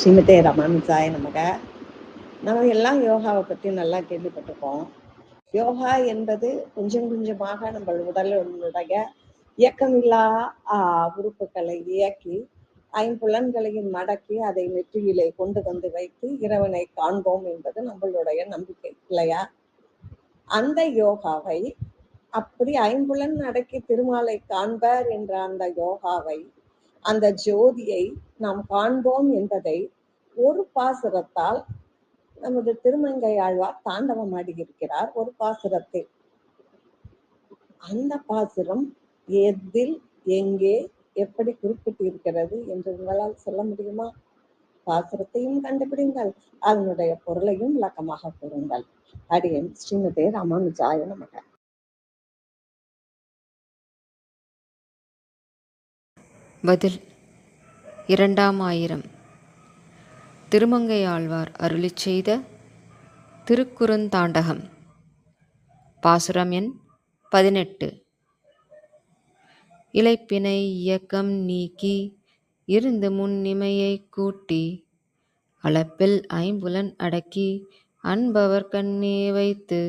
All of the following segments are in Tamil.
ஸ்ரீமதே ராமானுஜாய நமக. நம்ம எல்லாம் யோகாவை பற்றி நல்லா கேள்விப்பட்டிருக்கோம். யோகா என்பது கொஞ்சம் கொஞ்சமாக நம்ம உடலுடைய இயக்கமில்லா உறுப்புகளை இயக்கி ஐம்புலன்களையும் மடக்கி அதை நெற்றியிலே கொண்டு வந்து வைத்து இறைவனை காண்போம் என்பது நம்மளுடைய நம்பிக்கை இல்லையா? அந்த யோகாவை அப்படி ஐம்புலன் அடக்கி திருமாலை காண்பர் என்ற அந்த யோகாவை, அந்த ஜோதியை நாம் காண்போம் என்பதை ஒரு பாசுரத்தால் நமது திருமங்கை ஆழ்வார் தாண்டவம் ஆடியிருக்கிறார். ஒரு பாசுரத்தில் அந்த பாசுரம் எதில், எங்கே, எப்படி குறிப்பிட்டு இருக்கிறது என்று உங்களால் சொல்ல முடியுமா? பாசுரத்தையும் கண்டுபிடிங்கள், அதனுடைய பொருளையும் விளக்கமாக கூறுங்கள். அடியேன் ஸ்ரீமதே ராமானுஜாய நமக. பதில் 2000 திருமங்கையாழ்வார் அருளிச் செய்த திருக்குறுந்தாண்டகம். பாசுரம் எண் 18. இளைப்பினை இயக்கம் நீக்கி இருந்து முன்னிமையை கூட்டி அளப்பில் ஐம்புலன் அடக்கி அன்பவர் கண்ணே வைத்து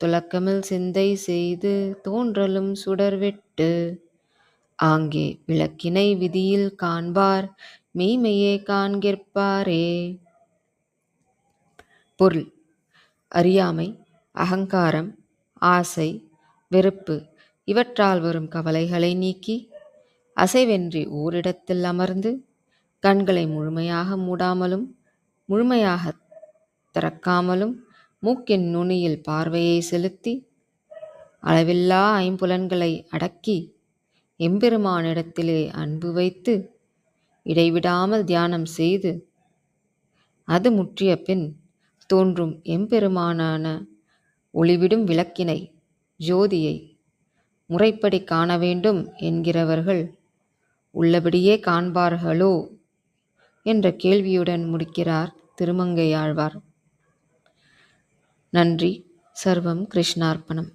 துலக்கமில் சிந்தை செய்து தோன்றலும் சுடர்விட்டு ஆங்கே விளக்கினை விதியில் காண்பார் மெய்மையே காண்கிற்பாரே. பொருள்: அறியாமை, அகங்காரம், ஆசை, வெறுப்பு இவற்றால் வரும் கவலைகளை நீக்கி அசைவென்றி ஓரிடத்தில் அமர்ந்து கண்களை முழுமையாக மூடாமலும் முழுமையாக திறக்காமலும் மூக்கின் நுனியில் பார்வையை செலுத்தி அளவில்லா ஐம்புலன்களை அடக்கி எம்பெருமானிடத்திலே அன்பு வைத்து இடைவிடாமல் தியானம் செய்து அது முற்றிய பின் தோன்றும் எம்பெருமானான ஒளிவிடும் விளக்கினை, ஜோதியை முறைப்படி காண வேண்டும் என்கிறவர்கள் உள்ளபடியே காண்பார்களோ என்ற கேள்வியுடன் முடிக்கிறார் திருமங்கையாழ்வார். நன்றி. சர்வம் கிருஷ்ணார்ப்பணம்.